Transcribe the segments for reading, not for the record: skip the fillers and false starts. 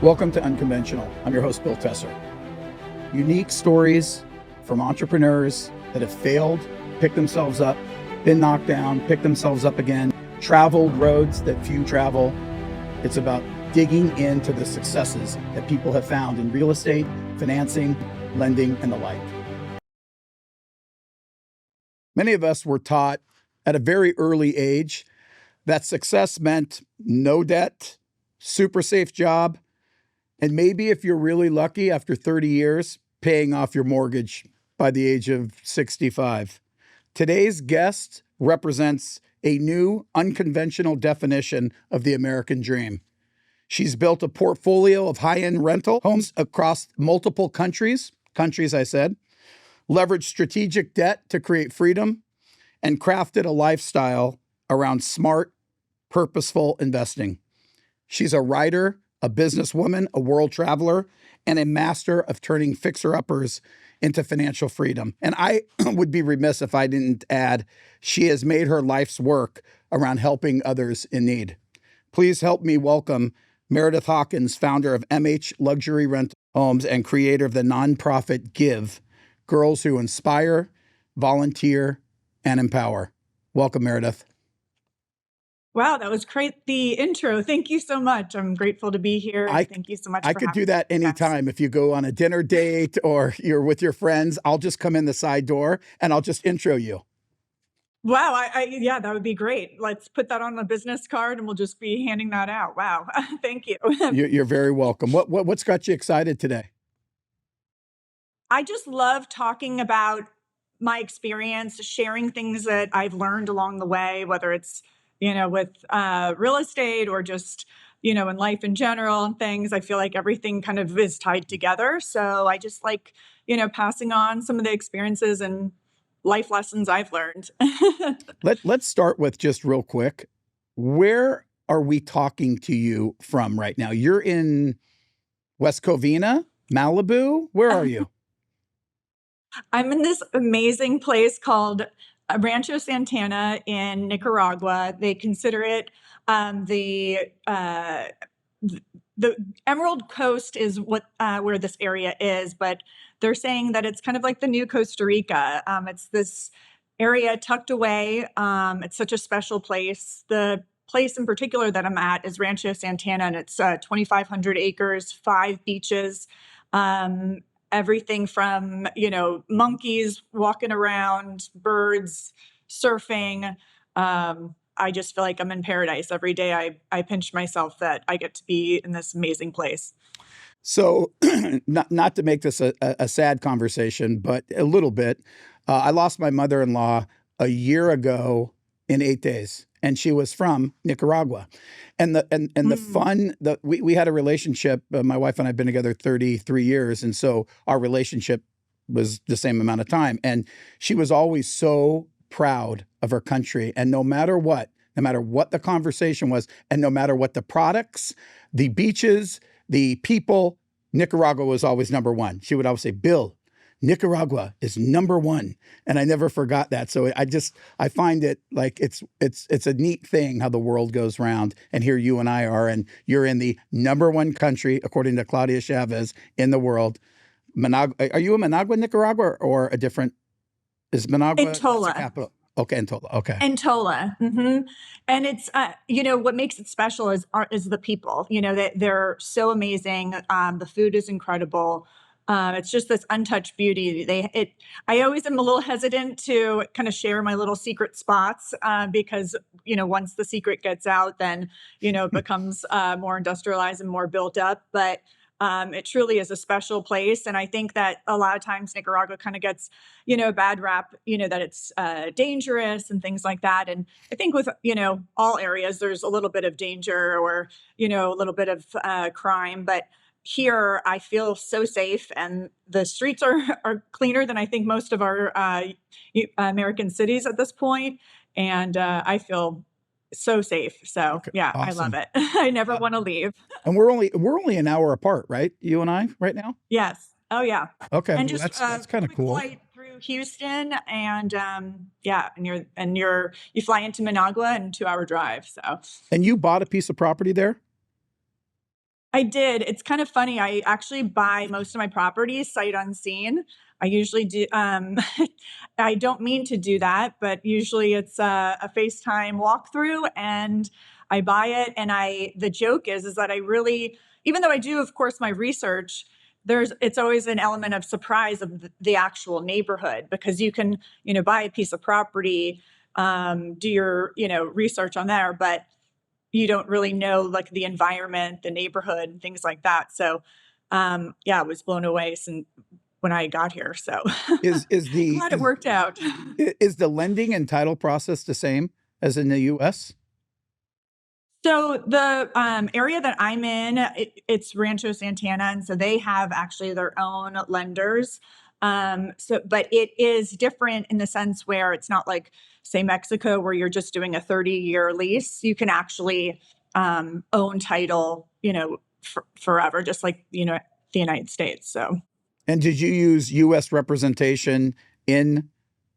Welcome to Unconventional. I'm your host, Bill Tessar. Unique stories from entrepreneurs that have failed, picked themselves up, been knocked down, picked themselves up again, traveled roads that few travel. It's about digging into the successes that people have found in real estate, financing, lending, and the like. Many of us were taught at a very early age that success meant no debt, super safe job, and maybe if you're really lucky, after 30 years, paying off your mortgage by the age of 65. Today's guest represents a new unconventional definition of the American dream. She's built a portfolio of high-end rental homes across multiple countries, I said, leveraged strategic debt to create freedom, and crafted a lifestyle around smart, purposeful investing. She's a writer, a businesswoman, a world traveler, and a master of turning fixer-uppers into financial freedom. And I would be remiss if I didn't add, she has made her life's work around helping others in need. Please help me welcome Meredith Hawkins, founder of MH Luxury Rental Homes and creator of the nonprofit Give, Girls Who Inspire, Volunteer, and Empower. Welcome, Meredith. Wow, that was great. The intro. Thank you so much. I'm grateful to be here. Thank you so much. I could do that anytime. If you go on a dinner date or you're with your friends, I'll just come in the side door and I'll just intro you. Wow. Yeah, that would be great. Let's put that on a business card and we'll just be handing that out. Wow. Thank you. You're very welcome. What's got you excited today? I just love talking about my experience, sharing things that I've learned along the way, whether it's with real estate or just, in life in general and things. I feel like everything kind of is tied together. So I just like, passing on some of the experiences and life lessons I've learned. Let's start with just real quick. Where are we talking to you from right now? You're in West Covina, Malibu. Where are you? I'm in this amazing place called Rancho Santana in Nicaragua. They consider it the Emerald Coast is what where this area is, but they're saying that it's kind of like the new Costa Rica. It's this area tucked away. It's such a special place. The place in particular that I'm at is Rancho Santana, and it's 2,500 acres, 5 beaches. Everything from, monkeys walking around, birds, surfing. I just feel like I'm in paradise every day. I pinch myself that I get to be in this amazing place. So not to make this a sad conversation, but a little bit. I lost my mother-in-law a year ago in 8 days, and she was from Nicaragua. And the fun that we had a relationship. My wife and I have been together 33 years, and so our relationship was the same amount of time. And she was always so proud of her country, and no matter what the conversation was, and no matter what the products, the beaches, the people, Nicaragua was always number one. She would always say, "Bill, Nicaragua is number one." And I never forgot that. So I find it like it's a neat thing how the world goes round. And here you and I are, and you're in the number one country, according to Claudia Chavez, in the world. Managua. Are you in Managua, Nicaragua, or a different? Is Managua In Tola. the capital? Okay, in Tola. Okay. In Tola. Mm-hmm. And it's, what makes it special is the people, they're so amazing. The food is incredible. It's just this untouched beauty. I always am a little hesitant to kind of share my little secret spots because, once the secret gets out, then, it becomes more industrialized and more built up. But it truly is a special place. And I think that a lot of times Nicaragua kind of gets, a bad rap, that it's dangerous and things like that. And I think with, all areas, there's a little bit of danger or, a little bit of crime. But here I feel so safe, and the streets are cleaner than I think most of our American cities at this point. And I feel so safe. So Okay, yeah, awesome. I love it. I never want to leave. And we're only an hour apart, right? You and I right now? Yes. Oh yeah. Okay, And well, just that's kind of quick cool. flight through Houston, and you fly into Managua and 2-hour drive. So And you bought a piece of property there? I did. It's kind of funny. I actually buy most of my properties sight unseen. I usually do. I don't mean to do that, but usually it's a FaceTime walkthrough, and I buy it. And the joke is that I really, even though I do, of course, my research, it's always an element of surprise of the actual neighborhood, because you can, buy a piece of property, do your, research on there, but you don't really know like the environment, the neighborhood, and things like that. So, yeah, I was blown away when I got here. So Is the glad it worked out. is the lending and title process the same as in the U.S.? So the area that I'm in, it's Rancho Santana, and so they have actually their own lenders. But it is different in the sense where it's not like, say, Mexico, where you're just doing a 30-year lease. You can actually own title, forever, just like the United States. So. And did you use U.S. representation in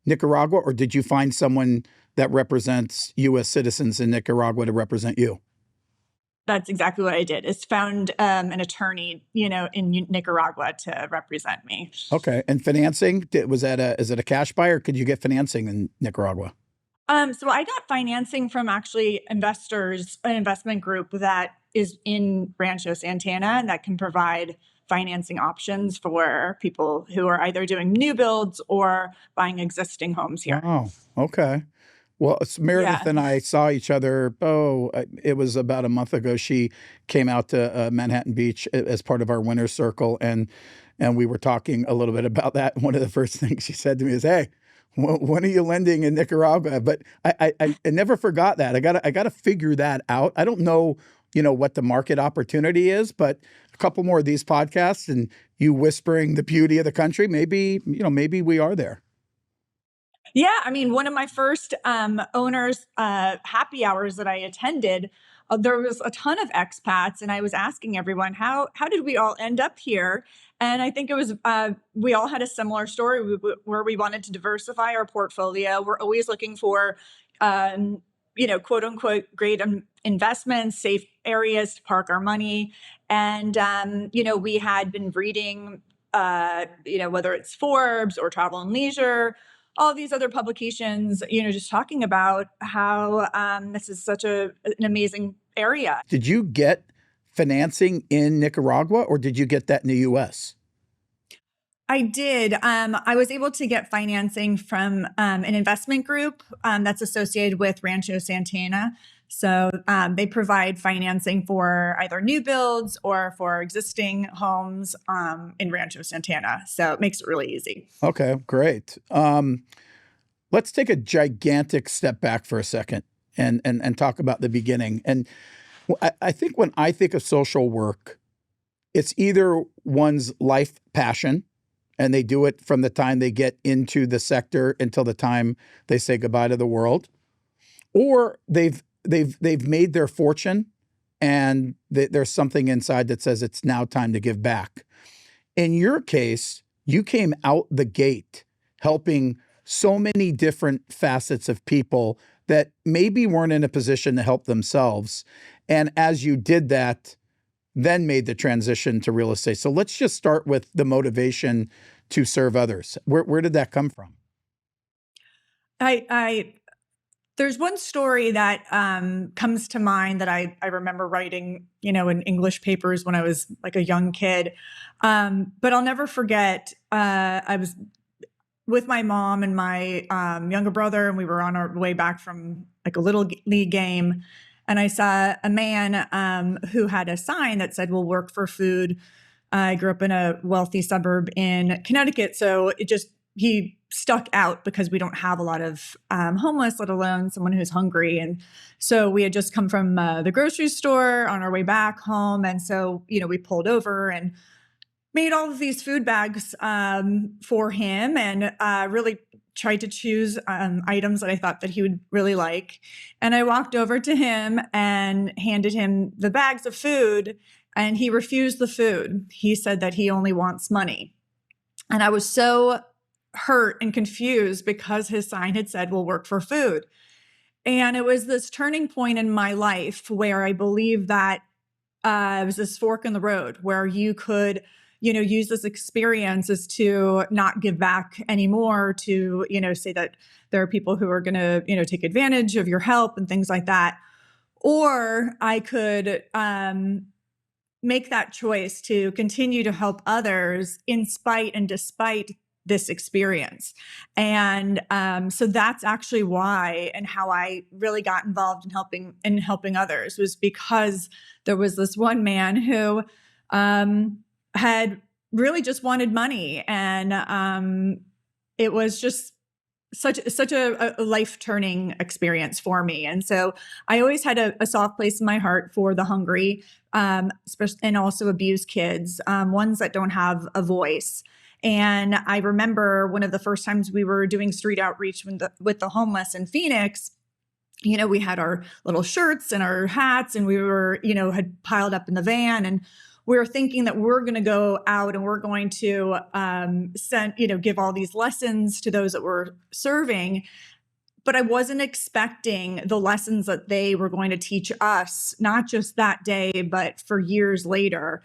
Nicaragua, or did you find someone that represents U.S. citizens in Nicaragua to represent you? That's exactly what I did, is found an attorney, in Nicaragua to represent me. Okay. And financing, is it a cash buy, or could you get financing in Nicaragua? So I got financing from actually investors, an investment group that is in Rancho Santana, and that can provide financing options for people who are either doing new builds or buying existing homes here. Wow. Okay. Well, Meredith Yeah. and I saw each other. It was about a month ago. She came out to Manhattan Beach as part of our winter circle, and we were talking a little bit about that. One of the first things she said to me is, "Hey, when are you lending in Nicaragua?" But I never forgot that. I got to figure that out. I don't know, what the market opportunity is, but a couple more of these podcasts and you whispering the beauty of the country, maybe we are there. Yeah, I mean, one of my first owners' happy hours that I attended, there was a ton of expats, and I was asking everyone, how did we all end up here? And I think it was we all had a similar story where we wanted to diversify our portfolio. We're always looking for, quote unquote, great investments, safe areas to park our money, and we had been reading, whether it's Forbes or Travel and Leisure, all these other publications, just talking about how this is such an amazing area. Did you get financing in Nicaragua, or did you get that in the U.S.? I did. I was able to get financing from an investment group that's associated with Rancho Santana. So they provide financing for either new builds or for existing homes in Rancho Santana. So it makes it really easy. Okay, great. Let's take a gigantic step back for a second and talk about the beginning. And I think when I think of social work, it's either one's life passion, and they do it from the time they get into the sector until the time they say goodbye to the world, or they've made their fortune, and there's something inside that says it's now time to give back. In your case, you came out the gate helping so many different facets of people that maybe weren't in a position to help themselves. And as you did that, then made the transition to real estate. So let's just start with the motivation to serve others. Where did that come from? There's one story that comes to mind that I remember writing, in English papers when I was like a young kid. But I'll never forget, I was with my mom and my younger brother, and we were on our way back from like a little league game. And I saw a man who had a sign that said, "We'll work for food." I grew up in a wealthy suburb in Connecticut. So he stuck out because we don't have a lot of homeless, let alone someone who's hungry. And so we had just come from the grocery store on our way back home. And so, we pulled over and made all of these food bags for him, and really tried to choose items that I thought that he would really like. And I walked over to him and handed him the bags of food, and he refused the food. He said that he only wants money. And I was so hurt and confused because his sign had said, "We'll work for food." And it was this turning point in my life where I believe that it was this fork in the road where you could, use this experience as to not give back anymore, to, say that there are people who are going to, take advantage of your help and things like that. Or I could make that choice to continue to help others in spite and despite this experience. And so that's actually why and how I really got involved in helping others, was because there was this one man who had really just wanted money, and it was just such a life-turning experience for me. And so I always had a soft place in my heart for the hungry, and also abused kids, ones that don't have a voice. And I remember one of the first times we were doing street outreach with the homeless in Phoenix. We had our little shirts and our hats, and we were, had piled up in the van, and we were thinking that we're going to go out and we're going to give all these lessons to those that we're serving. But I wasn't expecting the lessons that they were going to teach us, not just that day, but for years later.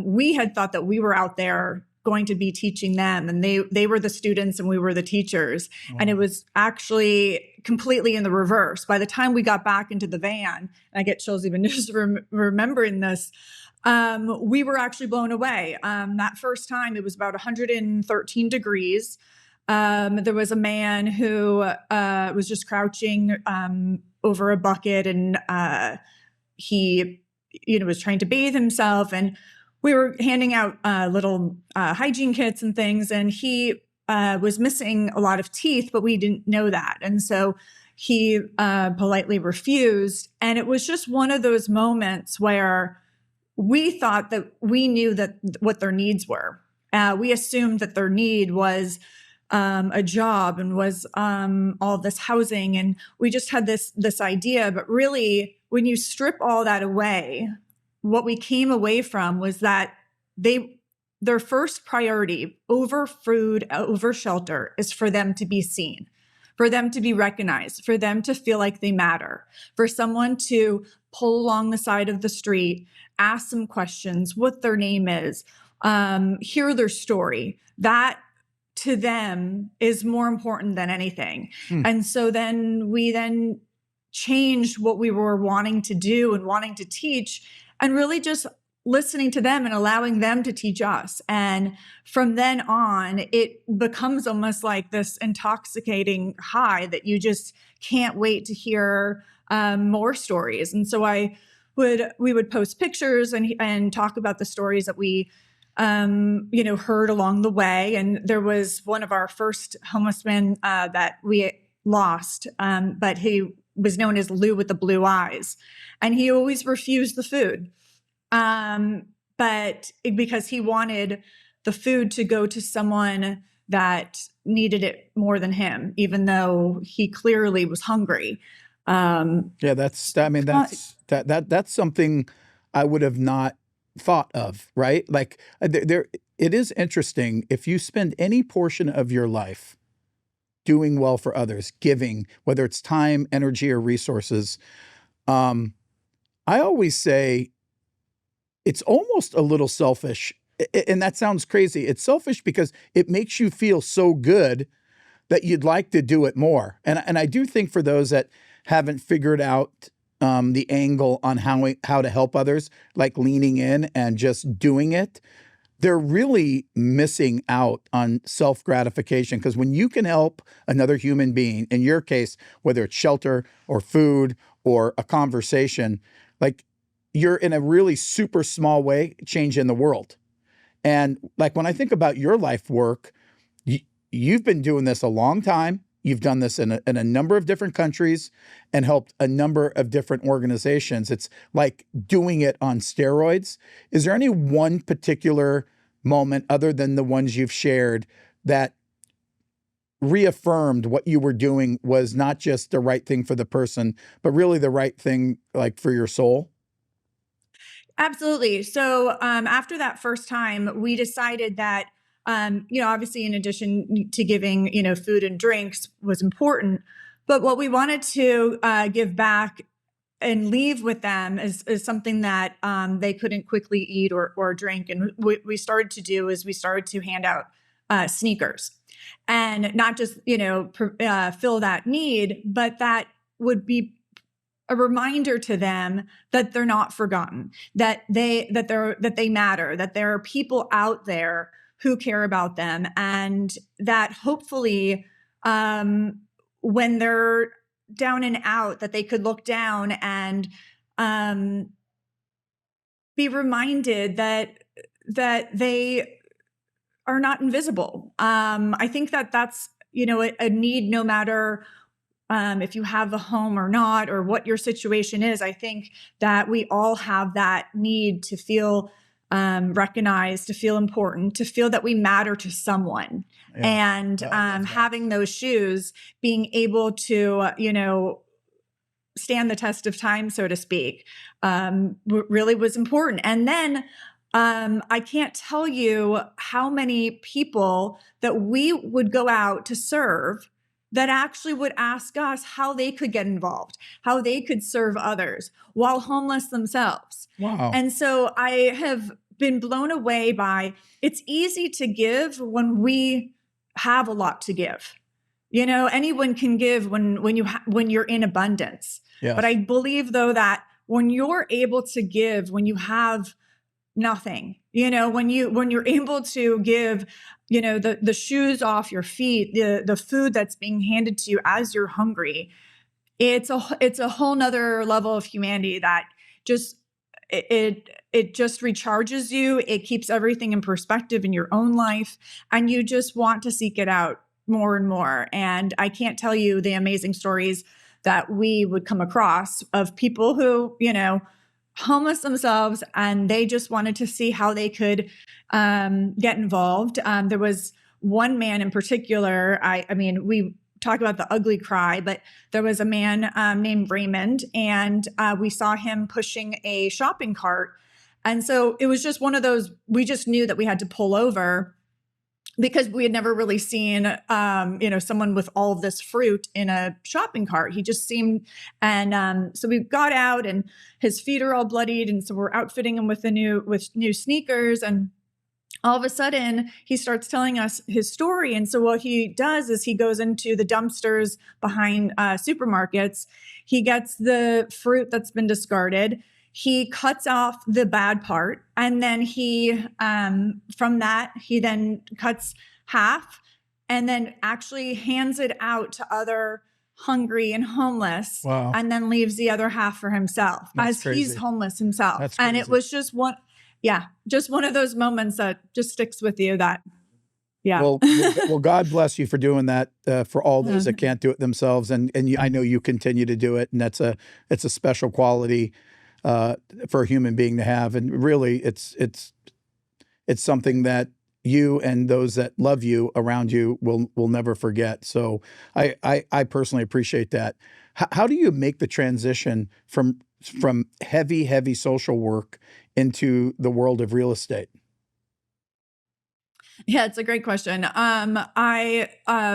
We had thought that we were out there going to be teaching them, and they were the students and we were the teachers. Wow. And it was actually completely in the reverse. By the time we got back into the van, and I get chills even just remembering this, we were actually blown away. That first time, it was about 113 degrees. There was a man who was just crouching over a bucket, and he, was trying to bathe himself. And we were handing out little hygiene kits and things, and he was missing a lot of teeth, but we didn't know that. And so he politely refused. And it was just one of those moments where we thought that we knew that what their needs were. We assumed that their need was a job and was all this housing, and we just had this idea. But really, when you strip all that away, what we came away from was that their first priority over food, over shelter, is for them to be seen, for them to be recognized, for them to feel like they matter, for someone to pull along the side of the street, ask some questions, what their name is, hear their story. That to them is more important than anything. And so then we changed what we were wanting to do and wanting to teach, and really just listening to them and allowing them to teach us. And from then on, it becomes almost like this intoxicating high that you just can't wait to hear more stories. And so we would post pictures and talk about the stories that we heard along the way. And there was one of our first homeless men that we lost, but he was known as Lou with the blue eyes, and he always refused the food. But because he wanted the food to go to someone that needed it more than him, even though he clearly was hungry. That's something I would have not thought of, right? Like it is interesting. If you spend any portion of your life doing well for others, giving, whether it's time, energy, or resources, I always say it's almost a little selfish. And that sounds crazy. It's selfish because it makes you feel so good that you'd like to do it more. And I do think for those that haven't figured out the angle on how to help others, like leaning in and just doing it, they're really missing out on self-gratification. Because when you can help another human being, in your case, whether it's shelter or food or a conversation, like you're in a really super small way changing the world. And like when I think about your life work, you've been doing this a long time. You've done this in a number of different countries and helped a number of different organizations. It's like doing it on steroids. Is there any one particular moment, other than the ones you've shared, that reaffirmed what you were doing was not just the right thing for the person, but really the right thing, like, for your soul? Absolutely. So after that first time, we decided that, obviously in addition to giving, food and drinks was important, but what we wanted to give back and leave with them is something that they couldn't quickly eat or drink. And what we started to do is we started to hand out sneakers, and not just, fill that need, but that would be a reminder to them that they're not forgotten, that they matter, that there are people out there who care about them, and that hopefully when they're down and out, that they could look down and be reminded that they are not invisible. I think that that's, a need, no matter if you have a home or not, or what your situation is. I think that we all have that need to feel recognized, to feel important, to feel that we matter to someone. Yeah. And having those shoes, being able to, stand the test of time, so to speak, really was important. And then I can't tell you how many people that we would go out to serve that actually would ask us how they could get involved, how they could serve others while homeless themselves. Wow. And so I have been blown away by, it's easy to give when we have a lot to give. Anyone can give when you're in abundance. Yes. But I believe, though, that when you're able to give, when you have nothing, when you're able to give, the shoes off your feet, the food that's being handed to you as you're hungry, it's a whole nother level of humanity that just it just recharges you. It keeps everything in perspective in your own life, and you just want to seek it out more and more. And I can't tell you the amazing stories that we would come across of people who, homeless themselves, and they just wanted to see how they could get involved. There was one man in particular, I mean, we talk about the ugly cry, but there was a man named Raymond, and we saw him pushing a shopping cart. And so it was just one of those, we just knew that we had to pull over, because we had never really seen, someone with all of this fruit in a shopping cart. He just seemed, and so we got out, and his feet are all bloodied, and so we're outfitting him with new sneakers, and all of a sudden he starts telling us his story. And so what he does is he goes into the dumpsters behind supermarkets. He gets the fruit that's been discarded. He cuts off the bad part, and then he, from that, he then cuts half and then actually hands it out to other hungry and homeless. Wow. And then leaves the other half for himself. That's crazy. He's homeless himself. That's crazy. And it was just one of those moments that just sticks with you that, yeah. Well, God bless you for doing that for all those that can't do it themselves. And I know you continue to do it, and it's a special quality for a human being to have. And really it's something that you and those that love you around you will never forget. So I personally appreciate that. How do you make the transition from heavy social work into the world of real estate? Yeah, it's a great question. I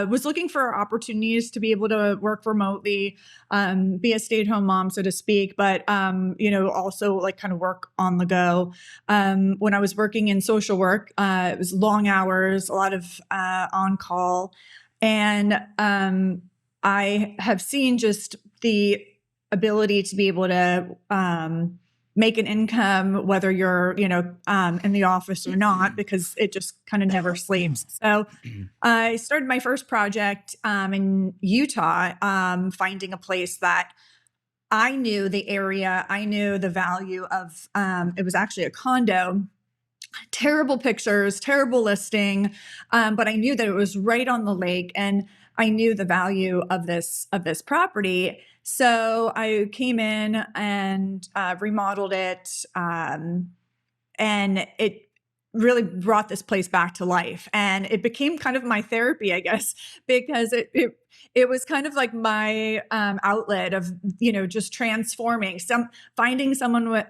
was looking for opportunities to be able to work remotely, be a stay-at-home mom, so to speak, but also like kind of work on the go. When I was working in social work, it was long hours, a lot of on call, and I have seen just the ability to be able to make an income, whether you're, in the office or not, because it just kind of never sleeps. So I started my first project in Utah, finding a place that I knew the area, I knew the value of, it was actually a condo. Terrible pictures, terrible listing, but I knew that it was right on the lake, and I knew the value of this property. So I came in and remodeled it, and it really brought this place back to life. And it became kind of my therapy, I guess, because it was kind of like my outlet of, just transforming, finding someone with,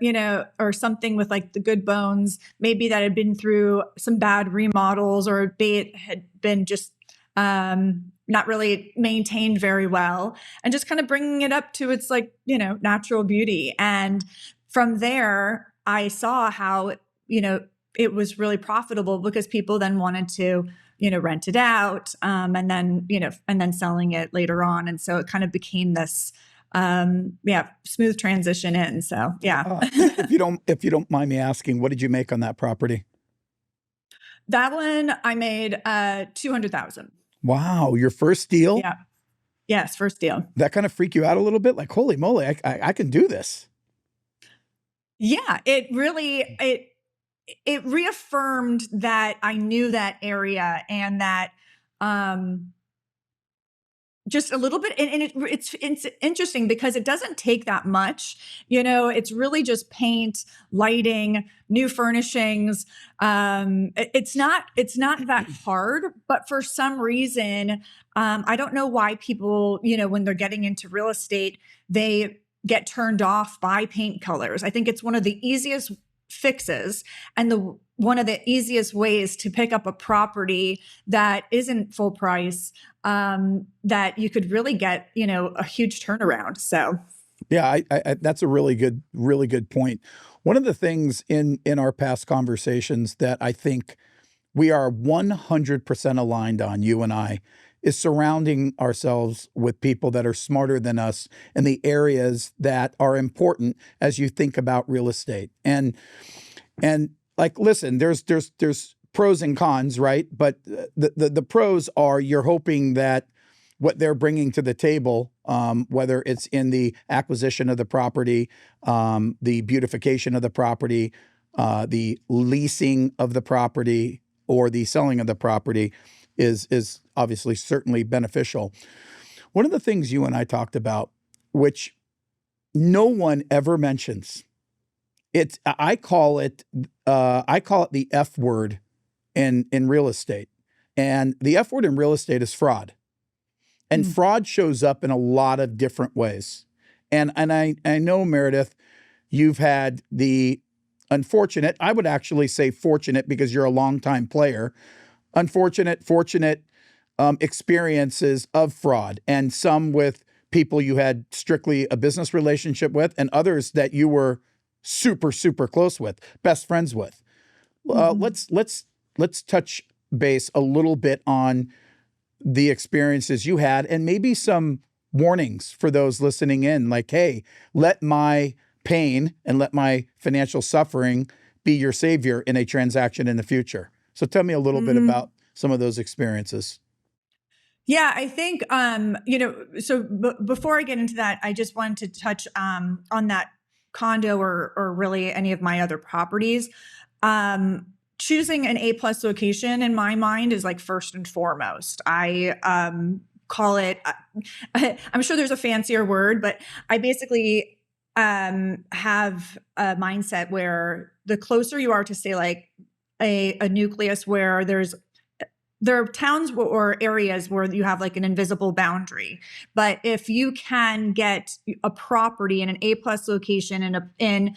or something with like the good bones, maybe that had been through some bad remodels, or they had been just not really maintained very well, and just kind of bringing it up to its like, natural beauty. And from there, I saw how, it was really profitable because people then wanted to, rent it out, and then selling it later on. And so it kind of became this, smooth transition in. So yeah. If you don't mind me asking, what did you make on that property? That one I made 200,000. Wow, your first deal? Yeah. Yes, first deal. That kind of freak you out a little bit? Like, holy moly, I can do this. Yeah, it really it reaffirmed that I knew that area, and that just a little bit. And it's interesting because it doesn't take that much. It's really just paint, lighting, new furnishings. It's not that hard, but for some reason, I don't know why people, when they're getting into real estate, they get turned off by paint colors. I think it's one of the easiest fixes, and one of the easiest ways to pick up a property that isn't full price, that you could really get, a huge turnaround. So, yeah, I that's a really good point. One of the things in our past conversations that I think we are 100% aligned on, you and I, is surrounding ourselves with people that are smarter than us in the areas that are important as you think about real estate. And like, listen, there's pros and cons, right? But the pros are you're hoping that what they're bringing to the table, whether it's in the acquisition of the property, the beautification of the property, the leasing of the property, or the selling of the property, is obviously certainly beneficial. One of the things you and I talked about, which no one ever mentions, I call it the F word in real estate. And the F word in real estate is fraud. And fraud shows up in a lot of different ways. And I know, Meredith, you've had the unfortunate, I would actually say fortunate because you're a longtime player, fortunate experiences of fraud, and some with people you had strictly a business relationship with, and others that you were super, super close with, best friends with. Let's touch base a little bit on the experiences you had, and maybe some warnings for those listening in, like, hey, let my pain and let my financial suffering be your savior in a transaction in the future. So tell me a little bit about some of those experiences. Yeah, I think, before I get into that, I just wanted to touch on that condo, or really any of my other properties. Choosing an A+ location in my mind is like first and foremost. I call it, I'm sure there's a fancier word, but I basically have a mindset where the closer you are to, say, like a nucleus where there are towns or areas where you have like an invisible boundary. But if you can get a property in an A+ location in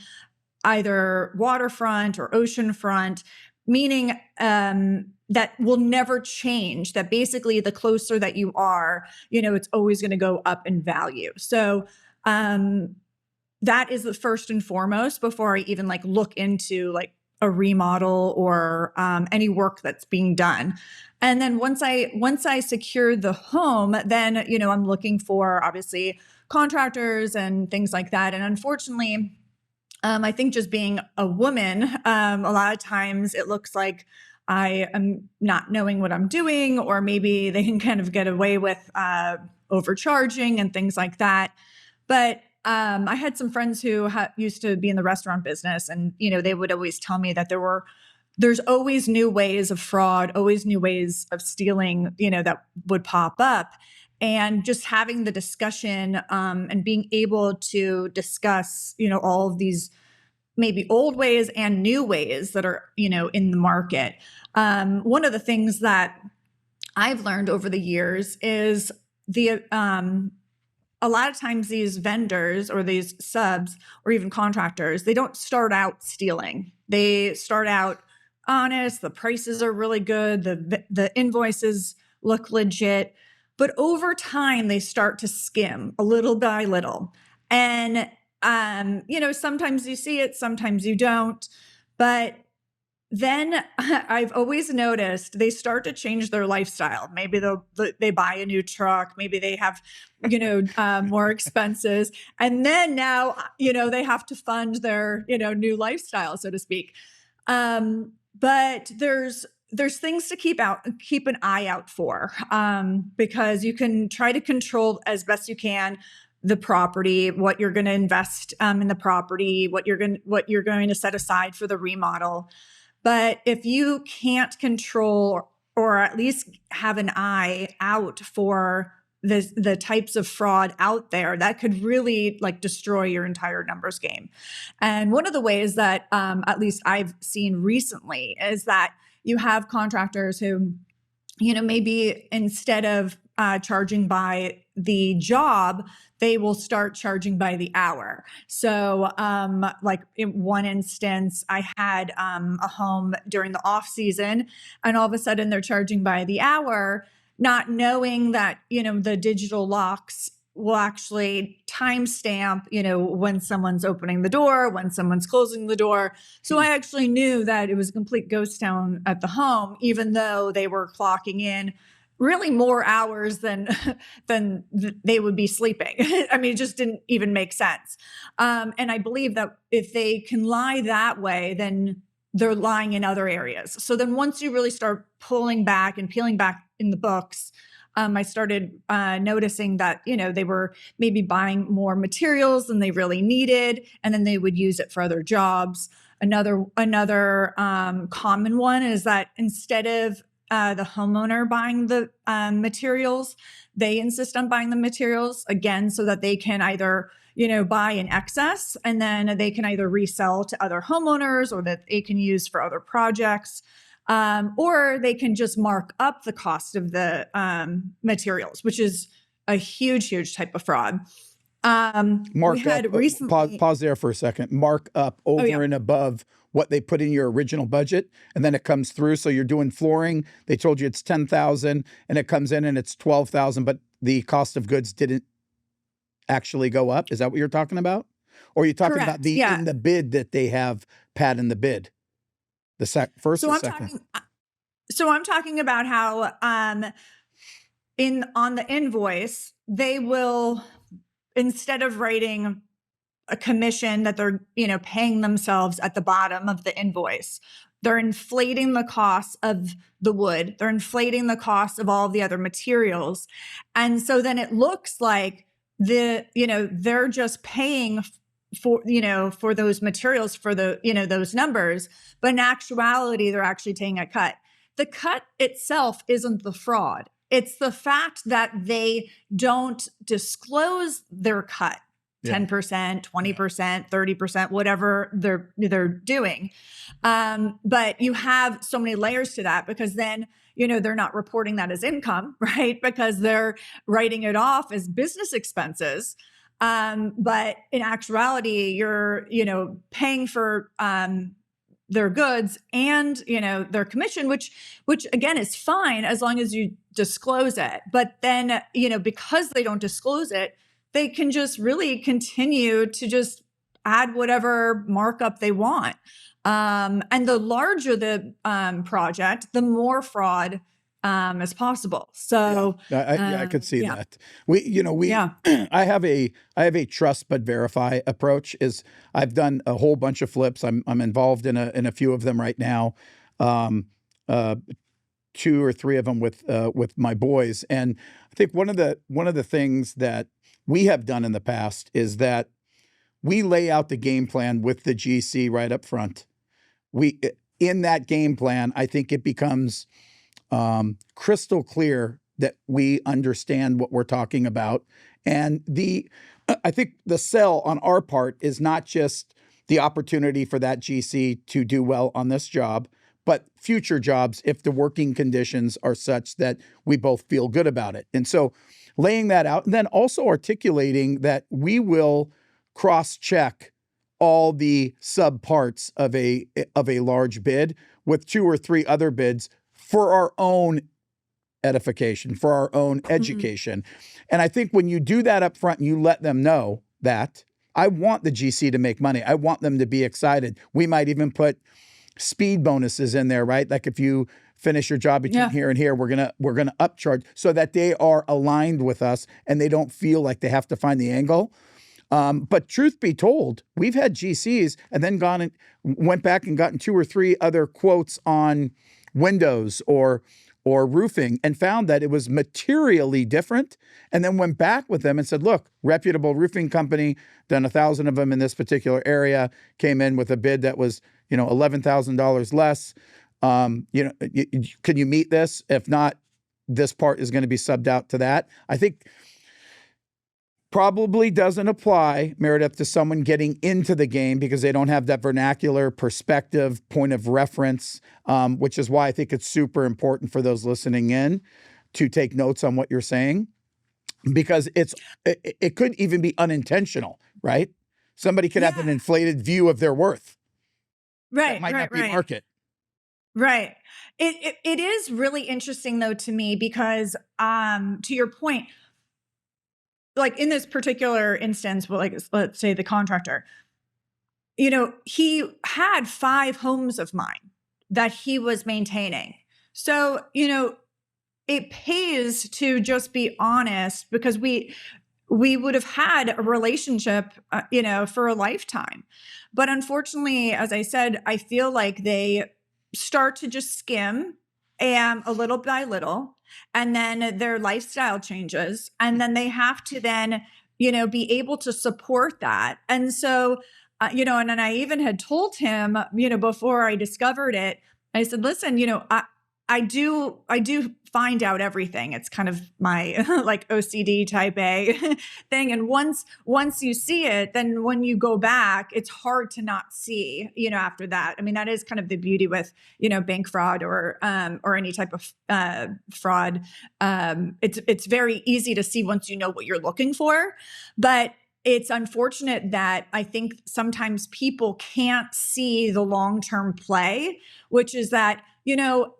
either waterfront or oceanfront, meaning that will never change, that basically the closer that you are, it's always going to go up in value. So that is the first and foremost before I even like look into like a remodel or any work that's being done. And then once I secure the home, then, I'm looking for obviously contractors and things like that. And unfortunately, I think just being a woman, a lot of times it looks like I am not knowing what I'm doing, or maybe they can kind of get away with overcharging and things like that. But I had some friends who used to be in the restaurant business, and they would always tell me that there's always new ways of fraud, always new ways of stealing, that would pop up. And just having the discussion and being able to discuss, all of these maybe old ways and new ways that are, in the market. One of the things that I've learned over the years is a lot of times these vendors or these subs or even contractors, they don't start out stealing. They start out honest. The prices are really good. The invoices look legit. But over time, they start to skim a little by little. And, sometimes you see it, sometimes you don't. But then I've always noticed they start to change their lifestyle. Maybe they buy a new truck. Maybe they have, more expenses. And then now, they have to fund their, new lifestyle, so to speak. But there's things to keep an eye out for, because you can try to control as best you can the property, what you're going to invest in the property, what you're going to set aside for the remodel. But if you can't control or at least have an eye out for the types of fraud out there, that could really destroy your entire numbers game. And one of the ways that at least I've seen recently is that you have contractors who, maybe instead of charging by the job, they will start charging by the hour. So in one instance, I had a home during the off season, and all of a sudden they're charging by the hour, not knowing that, the digital locks will actually timestamp, when someone's opening the door, when someone's closing the door. So I actually knew that it was a complete ghost town at the home, even though they were clocking in really more hours than they would be sleeping. I mean, it just didn't even make sense. And I believe that if they can lie that way, then they're lying in other areas. So then once you really start pulling back and peeling back in the books, I started noticing that, they were maybe buying more materials than they really needed, and then they would use it for other jobs. Another common one is that instead of the homeowner buying the materials, they insist on buying the materials again, so that they can either, buy in excess, and then they can either resell to other homeowners, or that they can use for other projects. Or they can just mark up the cost of the materials, which is a huge type of fraud. Mark up. Recently, pause there for a second. Mark up over and above what they put in your original budget, and then it comes through. So you're doing flooring. They told you it's $10,000, and it comes in and it's $12,000, but the cost of goods didn't actually go up. Is that what you're talking about? Or are you talking Correct. about in the bid that they have pad in the bid? The first or second? So I'm talking about how on the invoice, they will, instead of writing a commission that they're, paying themselves at the bottom of the invoice, they're inflating the cost of the wood. They're inflating the cost of all of the other materials. And so then it looks like they're just paying for those materials, for those numbers. But in actuality, they're actually taking a cut. The cut itself isn't the fraud. It's the fact that they don't disclose their cut. 10%, 20%, 30%, whatever they're doing. But you have so many layers to that, because then, they're not reporting that as income, right? Because they're writing it off as business expenses. But in actuality, you're, paying for their goods and, their commission, which again is fine as long as you disclose it. But then, because they don't disclose it, they can just really continue to just add whatever markup they want. And the larger the project, the more fraud as possible. So I could see that. I have a trust but verify approach. Is I've done a whole bunch of flips. I'm involved in a few of them right now. 2 or 3 of them with my boys. And I think one of the things that we have done in the past is that we lay out the game plan with the GC right up front. In that game plan, I think it becomes crystal clear that we understand what we're talking about. And I think the sell on our part is not just the opportunity for that GC to do well on this job, but future jobs if the working conditions are such that we both feel good about it. And so laying that out, and then also articulating that we will cross-check all the subparts of a large bid with 2 or 3 other bids for our own edification, for our own education. And I think when you do that up front and you let them know that, I want the GC to make money. I want them to be excited. We might even put speed bonuses in there, right? Like if you finish your job between here and here, we're gonna upcharge so that they are aligned with us and they don't feel like they have to find the angle. But truth be told, we've had GCs and then gone and went back and gotten 2 or 3 other quotes on windows or roofing and found that it was materially different, and then went back with them and said, look, reputable roofing company, done 1,000 of them in this particular area, came in with a bid that was, $11,000 less. Can you meet this? If not, this part is going to be subbed out to that. I think probably doesn't apply, Meredith, to someone getting into the game because they don't have that vernacular perspective, point of reference, which is why I think it's super important for those listening in to take notes on what you're saying, because it could even be unintentional, right? Somebody could have an inflated view of their worth. Right. That might not be market. Right. It is really interesting though to me because to your point, like in this particular instance, well, like let's say the contractor, he had 5 homes of mine that he was maintaining. So, it pays to just be honest because we would have had a relationship, for a lifetime. But unfortunately, as I said, I feel like they start to just skim a little by little, and then their lifestyle changes, and then they have to then, be able to support that. And so, and then I even had told him, before I discovered it, I said, listen, I do find out everything. It's kind of my like OCD type A thing. And once you see it, then when you go back, it's hard to not see, after that. I mean, that is kind of the beauty with, bank fraud or any type of fraud. It's very easy to see once you know what you're looking for, but it's unfortunate that I think sometimes people can't see the long-term play, which is that,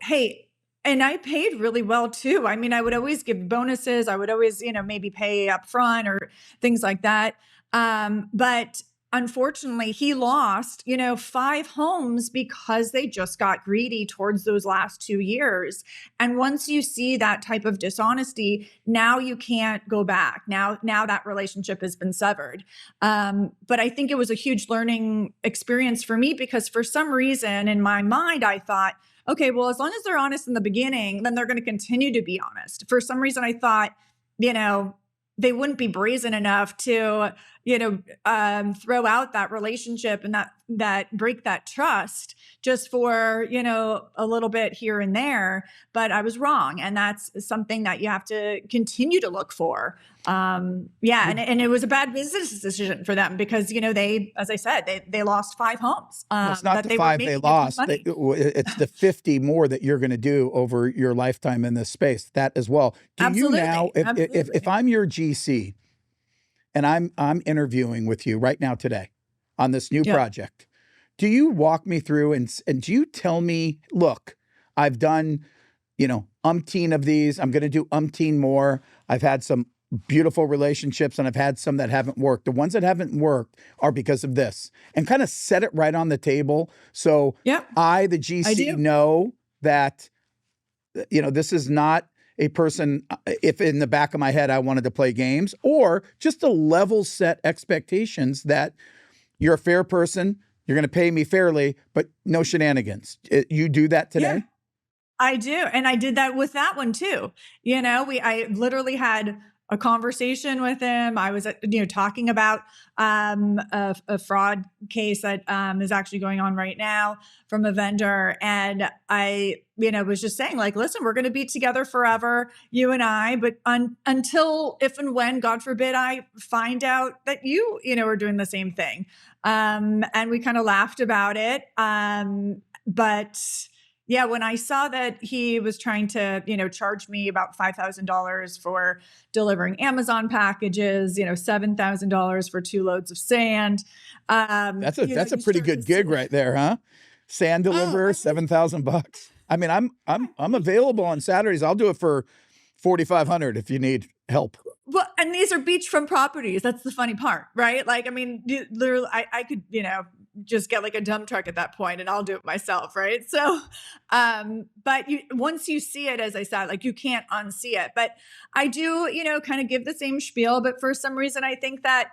hey, and I paid really well too. I mean, I would always give bonuses. I would always, maybe pay up front or things like that. But unfortunately, he lost, 5 homes because they just got greedy towards those last 2 years. And once you see that type of dishonesty, now you can't go back. Now that relationship has been severed. But I think it was a huge learning experience for me because for some reason in my mind, I thought, okay, well, as long as they're honest in the beginning, then they're going to continue to be honest. For some reason, I thought, they wouldn't be brazen enough to, throw out that relationship and that break that trust just for, a little bit here and there. But I was wrong. And that's something that you have to continue to look for. And it was a bad business decision for them because, they, as I said, they lost 5 homes. Well, it's not the 5 they lost. It's the 50 more that you're going to do over your lifetime in this space. That as well. Do Absolutely. you now, if I'm your GC and I'm interviewing with you right now today on this new project, do you walk me through and do you tell me, look, I've done, umpteen of these. I'm going to do umpteen more. I've had some beautiful relationships and I've had some that haven't worked. The ones that haven't worked are because of this, and kind of set it right on the table. So I, the GC, know that, this is not a person, if in the back of my head, I wanted to play games, or just to level set expectations that you're a fair person. You're going to pay me fairly, but no shenanigans. You do that today? Yeah, I do. And I did that with that one too. I literally had a conversation with him. I was, talking about a fraud case that is actually going on right now from a vendor. And I, was just saying like, listen, we're going to be together forever, you and I, but until if and when, God forbid, I find out that you, are doing the same thing. And we kind of laughed about it. But yeah, when I saw that he was trying to, charge me about $5,000 for delivering Amazon packages, $7,000 for 2 loads of sand. That's a pretty good gig right there, huh? Sand deliverer, $7,000. I mean, I'm available on Saturdays. I'll do it for 4,500 if you need help. Well, and these are beachfront properties. That's the funny part, right? Like, I mean, literally, I could, just get like a dump truck at that point and I'll do it myself, right? So, but once you see it, as I said, like you can't unsee it. But I do, kind of give the same spiel. But for some reason, I think that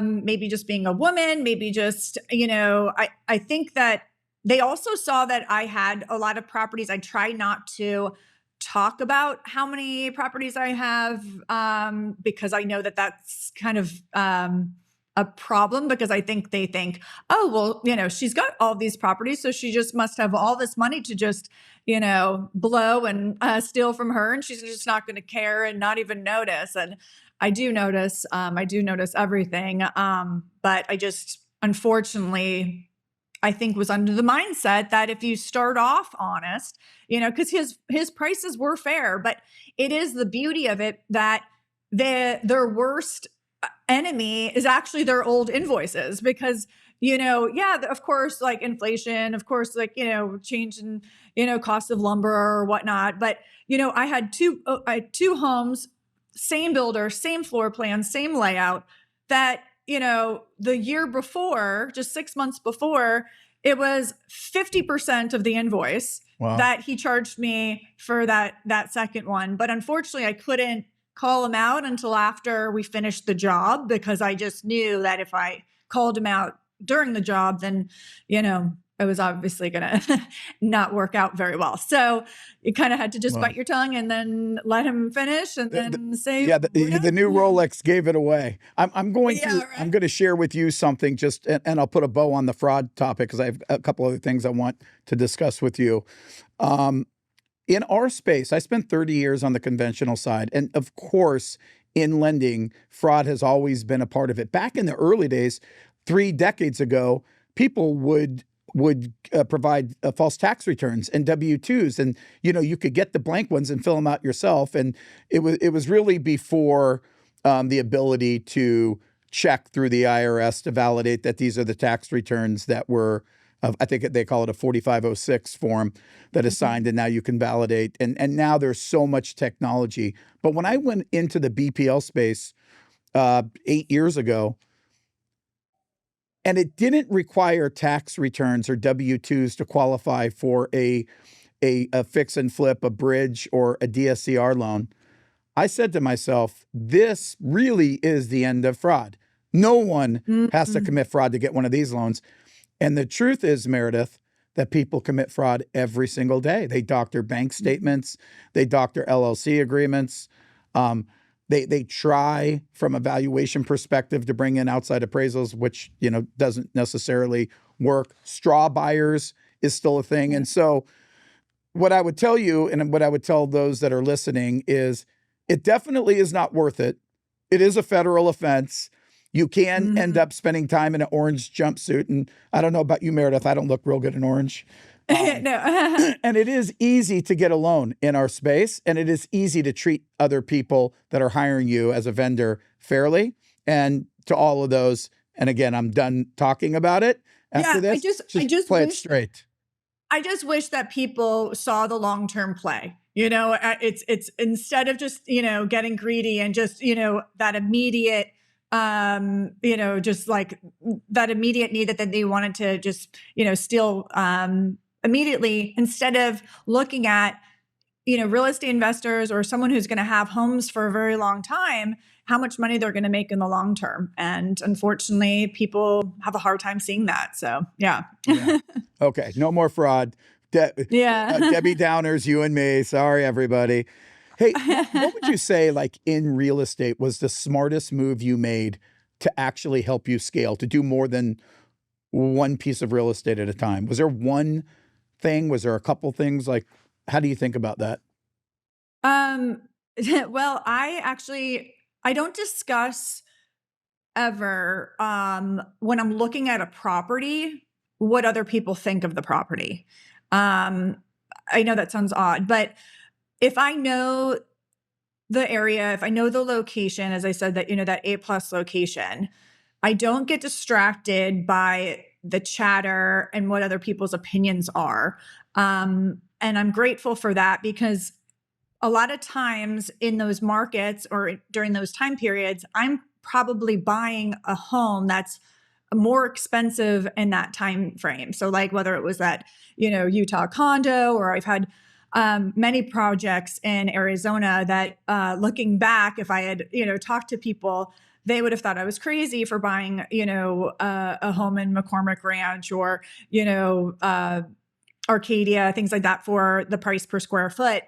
maybe just being a woman, maybe just, I think that they also saw that I had a lot of properties. I try not to talk about how many properties I have because I know that that's kind of a problem, because I think they think, oh, well, she's got all these properties, so she just must have all this money to just, blow and steal from her, and she's just not going to care and not even notice. And I do notice everything. But I just, unfortunately, I think was under the mindset that if you start off honest, because his prices were fair, but it is the beauty of it that their worst enemy is actually their old invoices, because of course, like inflation, of course, like change in cost of lumber or whatnot. But I had two homes, same builder, same floor plan, same layout, that the year before, just 6 months before, it was 50% of the invoice. Wow. That he charged me for that second one. But unfortunately, I couldn't call him out until after we finished the job, because I just knew that if I called him out during the job, then, it was obviously going to not work out very well. So you kind of had to just bite your tongue and then let him finish and then say, the new Rolex gave it away. I'm going to share with you something and I'll put a bow on the fraud topic, because I have a couple other things I want to discuss with you. In our space, I spent 30 years on the conventional side. And of course, in lending, fraud has always been a part of it. Back in the early days, 3 decades ago, people would provide false tax returns and W-2s, and you could get the blank ones and fill them out yourself. And it was really before the ability to check through the IRS to validate that these are the tax returns that were. I think they call it a 4506 form that is signed, and now you can validate. And now there's so much technology. But when I went into the BPL space 8 years ago, and it didn't require tax returns or W-2s to qualify for a fix and flip, a bridge, or a DSCR loan, I said to myself, this really is the end of fraud. No one has to commit fraud to get one of these loans. And the truth is, Meredith, that people commit fraud every single day. They doctor bank statements. They doctor LLC agreements. They try from a valuation perspective to bring in outside appraisals, which, doesn't necessarily work. Straw buyers is still a thing. And so what I would tell you, and what I would tell those that are listening, is it definitely is not worth it. It is a federal offense. You can end up spending time in an orange jumpsuit. And I don't know about you, Meredith. I don't look real good in orange. No. And it is easy to get a loan in our space. And it is easy to treat other people that are hiring you as a vendor fairly. And to all of those, and again, I'm done talking about it after this. I just play it straight. I just wish that people saw the long-term play. It's instead of just, getting greedy and just, that immediate just like that immediate need that they wanted to just, steal immediately, instead of looking at, real estate investors or someone who's going to have homes for a very long time, how much money they're going to make in the long term. And unfortunately, people have a hard time seeing that. So, yeah. Okay. No more fraud. Debbie Downers, you and me. Sorry, everybody. Hey, what would you say, like in real estate, was the smartest move you made to actually help you scale, to do more than one piece of real estate at a time? Was there one thing? Was there a couple things? Like, how do you think about that? Well, I don't discuss ever when I'm looking at a property what other people think of the property. I know that sounds odd, but if I know the area, if I know the location, as I said, that, that A+ location, I don't get distracted by the chatter and what other people's opinions are. And I'm grateful for that, because a lot of times in those markets or during those time periods, I'm probably buying a home that's more expensive in that time frame. So like whether it was that, Utah condo, or I've had many projects in Arizona that looking back, if I had, talked to people, they would have thought I was crazy for buying, a home in McCormick Ranch or, Arcadia, things like that for the price per square foot.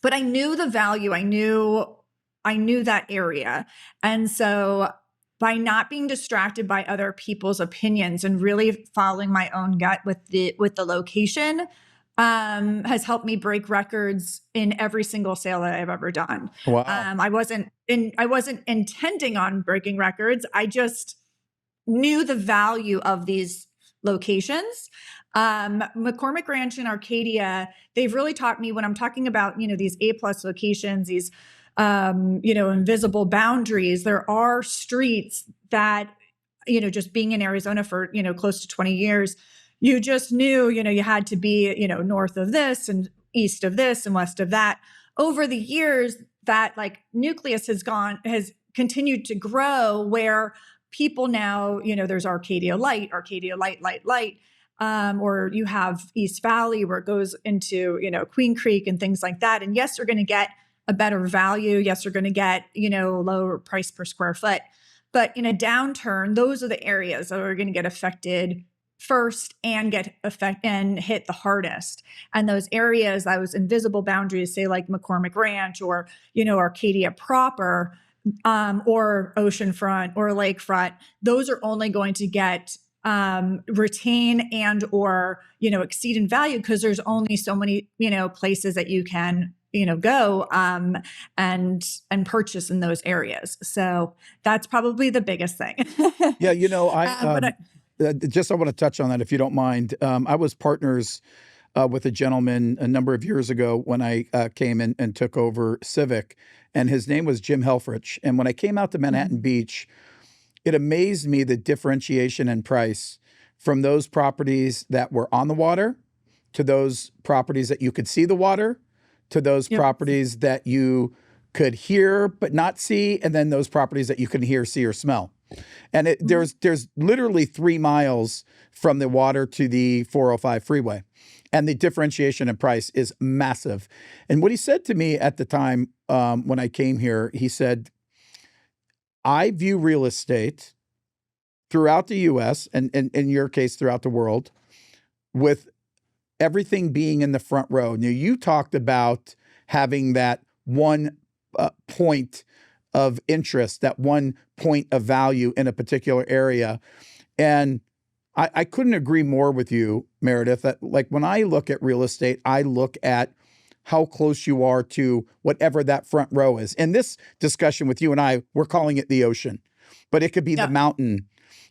But I knew the value. I knew that area. And so by not being distracted by other people's opinions and really following my own gut with the location, has helped me break records in every single sale that I've ever done. Wow. I wasn't intending on breaking records. I just knew the value of these locations. McCormick Ranch and Arcadia, they've really taught me, when I'm talking about, these A+ locations, these, invisible boundaries. There are streets that, just being in Arizona for, close to 20 years, you just knew, you had to be, north of this and east of this and west of that. Over the years, that like nucleus has continued to grow, where people now, there's Arcadia Light, or you have East Valley where it goes into, Queen Creek and things like that. And yes, you're going to get a better value. Yes, you're going to get, lower price per square foot. But in a downturn, those are the areas that are going to get affected first and hit the hardest. And those areas, those invisible boundaries, say like McCormick Ranch or, Arcadia proper, or oceanfront or lakefront, those are only going to get retain and or exceed in value, because there's only so many places that you can go and purchase in those areas. So that's probably the biggest thing. Yeah, I want to touch on that if you don't mind. I was partners with a gentleman a number of years ago when I came in and took over Civic, and his name was Jim Helfrich. And when I came out to Manhattan Beach, it amazed me the differentiation in price from those properties that were on the water to those properties that you could see the water to those properties that you could hear but not see, and then those properties that you can hear, see, or smell. And there's literally 3 miles from the water to the 405 freeway. And the differentiation in price is massive. And what he said to me at the time when I came here, he said, I view real estate throughout the U.S. and in your case, throughout the world, with everything being in the front row. Now, you talked about having that one point of interest, that one point of value in a particular area. And I couldn't agree more with you, Meredith, that like when I look at real estate, I look at how close you are to whatever that front row is. In this discussion with you and I, we're calling it the ocean, but it could be the mountain.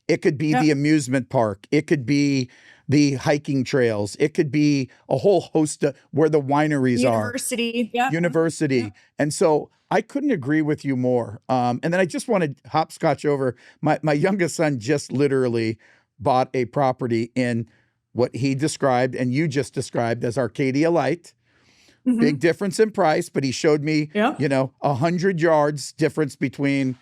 It could be the amusement park. It could be the hiking trails. It could be a whole host of where the wineries University. are. University. Yeah. And so I couldn't agree with you more. And then I just want to hopscotch over. My youngest son just literally bought a property in what he described and you just described as Arcadia Light. Big difference in price, but he showed me, 100 yards difference between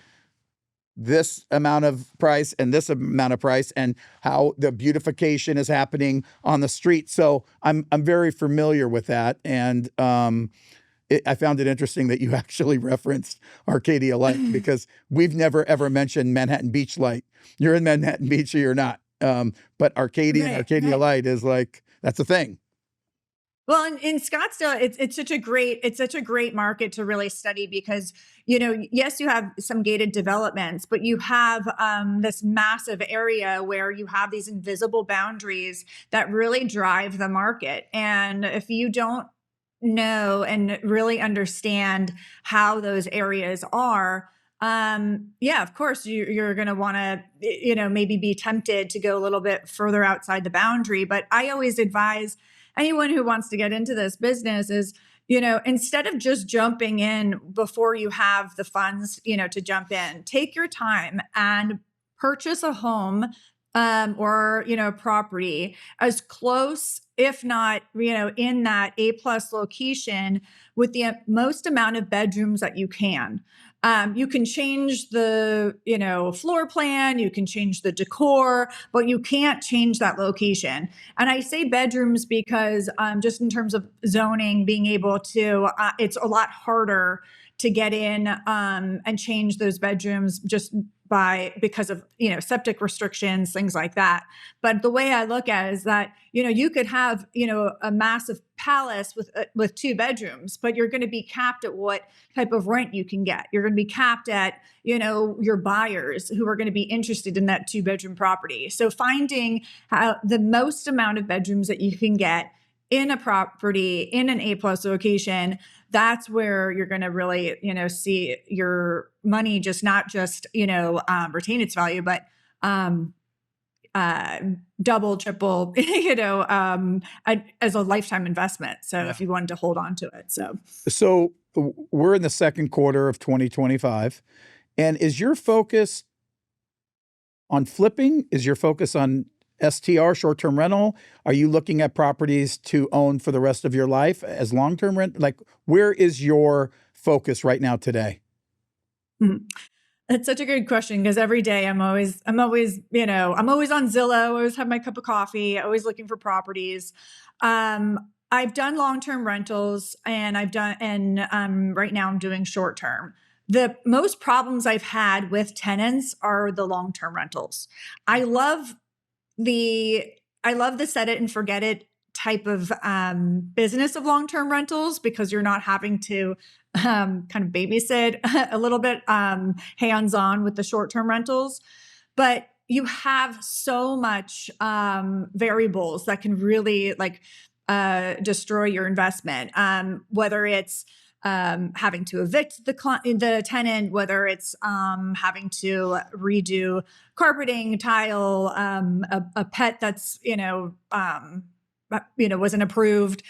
this amount of price and this amount of price, and how the beautification is happening on the street. So I'm very familiar with that, and I found it interesting that you actually referenced Arcadia Light because we've never ever mentioned Manhattan Beach Light. You're in Manhattan Beach or you're not, but Arcadia and Arcadia Light is like that's a thing. Well, in Scottsdale, it's such a great market to really study because, yes, you have some gated developments, but you have this massive area where you have these invisible boundaries that really drive the market. And if you don't know and really understand how those areas are, of course, you're going to want to, maybe be tempted to go a little bit further outside the boundary. But I always advise anyone who wants to get into this business is, instead of just jumping in before you have the funds, to jump in, take your time and purchase a home or, property as close if not, in that A+ location with the most amount of bedrooms that you can. You can change the, floor plan, you can change the decor, but you can't change that location. And I say bedrooms because just in terms of zoning, being able to, it's a lot harder to get in and change those bedrooms just because of septic restrictions, things like that. But the way I look at it is that you could have a massive palace with 2 bedrooms, but you're going to be capped at what type of rent you can get. You're going to be capped at your buyers who are going to be interested in that 2-bedroom property. So finding the most amount of bedrooms that you can get in a property in an A+ location, that's where you're going to really, see your money not just, retain its value, but double, triple, as a lifetime investment. So if you wanted to hold on to it. So we're in the second quarter of 2025. And is your focus on flipping? Is your focus on STR, short-term rental? Are you looking at properties to own for the rest of your life as long-term rent? Like, where is your focus right now today? That's such a good question, because every day I'm always I'm always on Zillow, I always have my cup of coffee, always looking for properties. I've done long-term rentals and right now I'm doing short-term. The most problems I've had with tenants are the long-term rentals. I love the set it and forget it type of business of long-term rentals, because you're not having to kind of babysit a little bit hands-on with the short-term rentals. But you have so much variables that can really destroy your investment, whether it's having to evict the tenant, whether it's having to redo carpeting, tile, a pet that's wasn't approved.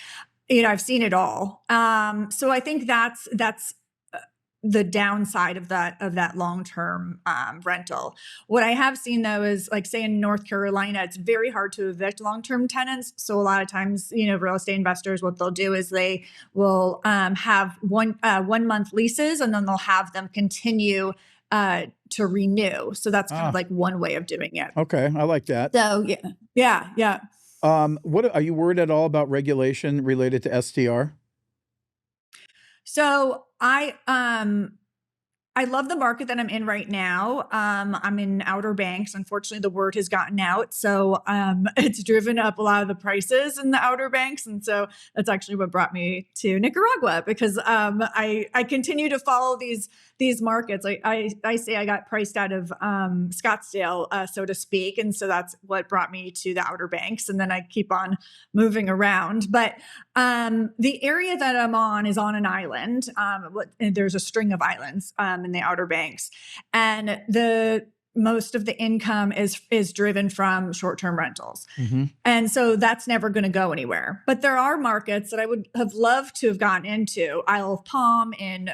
I've seen it all. So I think that's the downside of that long-term rental. What I have seen though is, like, say in North Carolina, it's very hard to evict long-term tenants. So a lot of times, real estate investors, what they'll do is they will have 1-month leases, and then they'll have them continue to renew. So that's kind of like one way of doing it. Okay, I like that. So yeah. What are you worried at all about regulation related to STR? So I love the market that I'm in right now. I'm in Outer Banks. Unfortunately, the word has gotten out. So it's driven up a lot of the prices in the Outer Banks. And so that's actually what brought me to Nicaragua, because I continue to follow these markets. I say I got priced out of Scottsdale, so to speak. And so that's what brought me to the Outer Banks. And then I keep on moving around. But the area that I'm on is on an island. There's a string of islands in the Outer Banks. And most of the income is driven from short-term rentals. Mm-hmm. And so that's never going to go anywhere. But there are markets that I would have loved to have gotten into. Isle of Palm in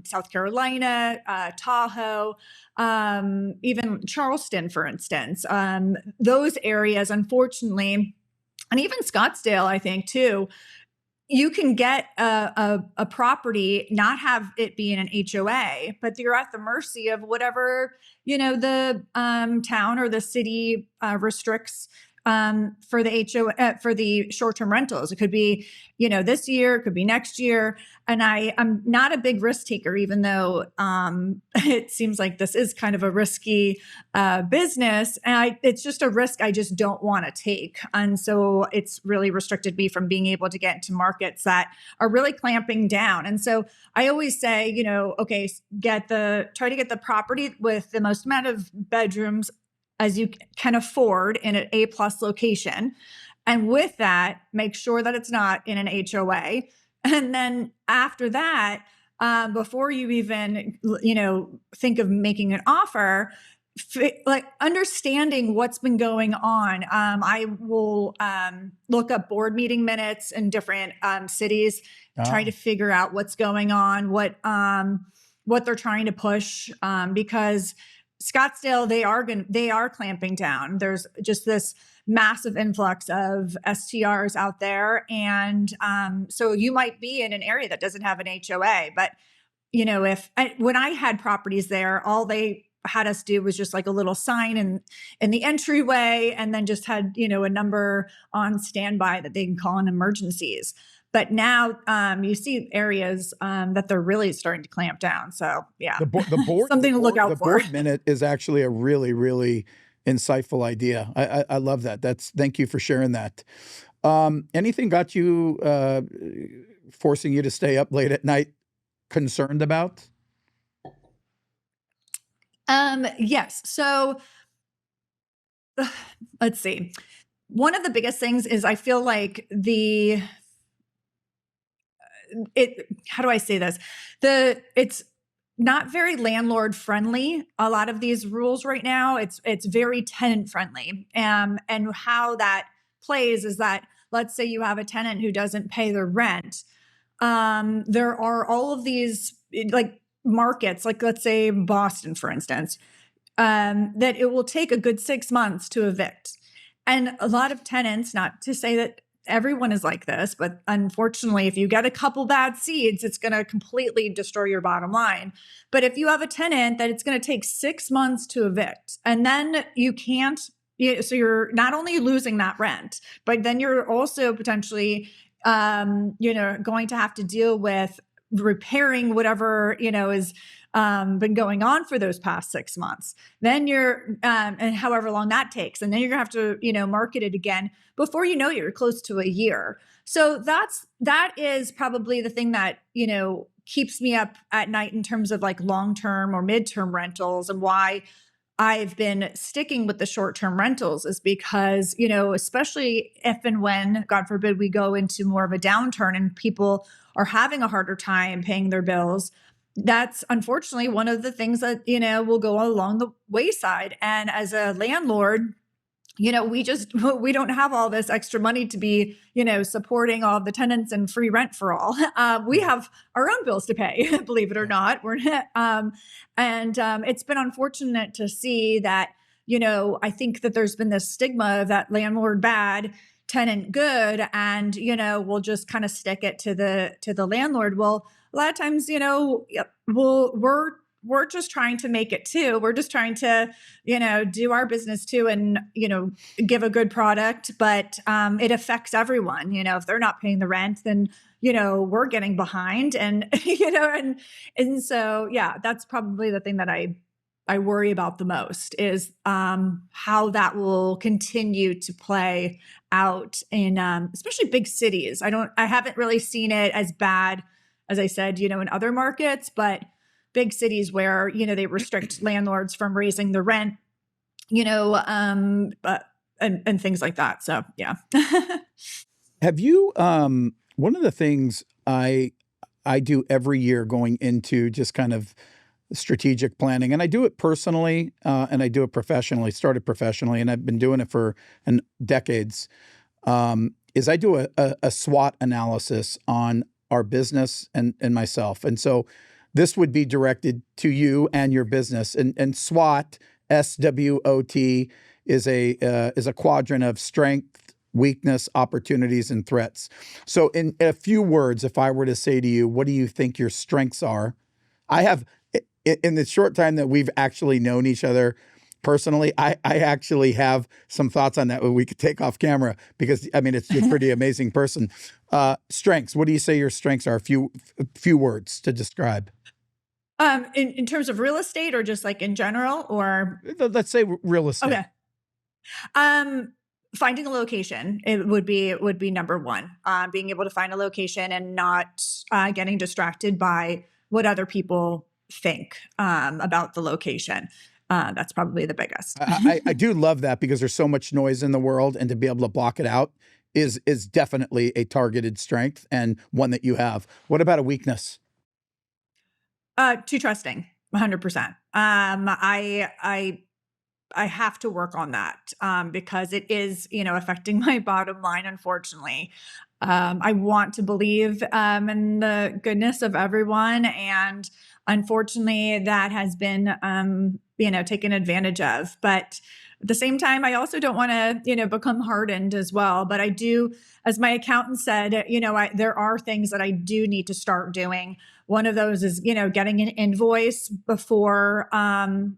South Carolina, Tahoe, even Charleston, for instance. Those areas, unfortunately, and even Scottsdale, I think too, you can get a property, not have it be in an HOA, but you're at the mercy of whatever, the town or the city restricts for the HOA, for the short-term rentals. It could be, this year, it could be next year. And I'm not a big risk taker, even though it seems like this is kind of a risky business. And it's just a risk I just don't want to take. And so it's really restricted me from being able to get into markets that are really clamping down. And so I always say, okay, try to get the property with the most amount of bedrooms as you can afford in an A+ location. And with that, make sure that it's not in an HOA. And then after that, before you even, think of making an offer, understanding what's been going on. I will look up board meeting minutes in different cities, try to figure out what's going on, what they're trying to push, because Scottsdale, they are clamping down. There's just this massive influx of STRs out there. And so you might be in an area that doesn't have an HOA, but when I had properties there, all they had us do was just like a little sign in the entryway, and then just had, a number on standby that they can call in emergencies. But now you see areas that they're really starting to clamp down. So yeah, The board, something to look out for. The board minute is actually a really, really insightful idea. I love that. Thank you for sharing that. Anything got you forcing you to stay up late at night concerned about? Yes. So let's see. One of the biggest things is I feel like how do I say this? It's not very landlord friendly. A lot of these rules right now, it's very tenant friendly. And how that plays is that, let's say you have a tenant who doesn't pay their rent. There are all of these like markets, like let's say Boston, for instance, that it will take a good 6 months to evict. And a lot of tenants, not to say that everyone is like this, but unfortunately, if you get a couple bad seeds, it's going to completely destroy your bottom line. But if you have a tenant that it's going to take 6 months to evict, and then you can't, so you're not only losing that rent, but then you're also potentially, going to have to deal with repairing whatever, is been going on for those past 6 months. Then you're, and however long that takes, and then you're gonna have to, market it again before you're close to a year. So that is probably the thing that, keeps me up at night in terms of like long-term or midterm rentals, and why I've been sticking with the short-term rentals is because, especially if and when, God forbid, we go into more of a downturn and people are having a harder time paying their bills, that's unfortunately one of the things that, will go along the wayside. And as a landlord, we don't have all this extra money to be, supporting all of the tenants and free rent for all. We have our own bills to pay, believe it or not. It's been unfortunate to see that, I think that there's been this stigma of that landlord bad, tenant good, and, we'll just kind of stick it to the landlord. Well, a lot of times, we're just trying to make it too. We're just trying to, do our business too, and, give a good product, but it affects everyone. If they're not paying the rent, then, we're getting behind, and, and so, yeah, that's probably the thing that I worry about the most is how that will continue to play out in especially big cities. I haven't really seen it as bad, as I said, in other markets, but big cities where, they restrict landlords from raising the rent, and things like that. So, yeah. Have you, one of the things I do every year going into just kind of strategic planning, and I do it personally, and I do it professionally, started professionally, and I've been doing it for decades, is I do a SWOT analysis on our business and myself. And so this would be directed to you and your business. And SWOT, SWOT, is a quadrant of strength, weakness, opportunities, and threats. So in a few words, if I were to say to you, what do you think your strengths are? I have, in the short time that we've actually known each other personally, I actually have some thoughts on that we could take off camera, because you're a pretty amazing person. Strengths. What do you say your strengths are? A few words to describe. In terms of real estate, or just like in general, or let's say real estate. Okay. Finding a location, it would be number one. Being able to find a location and not getting distracted by what other people think about the location. That's probably the biggest. I do love that, because there's so much noise in the world, and to be able to block it out is definitely a targeted strength, and one that you have. What about a weakness? Too trusting, 100%. I have to work on that because it is, affecting my bottom line, unfortunately. I want to believe in the goodness of everyone, and unfortunately, that has been, taken advantage of. But At the same time, I also don't want to, become hardened as well. But I do, as my accountant said, there are things that I do need to start doing. One of those is, getting an invoice before I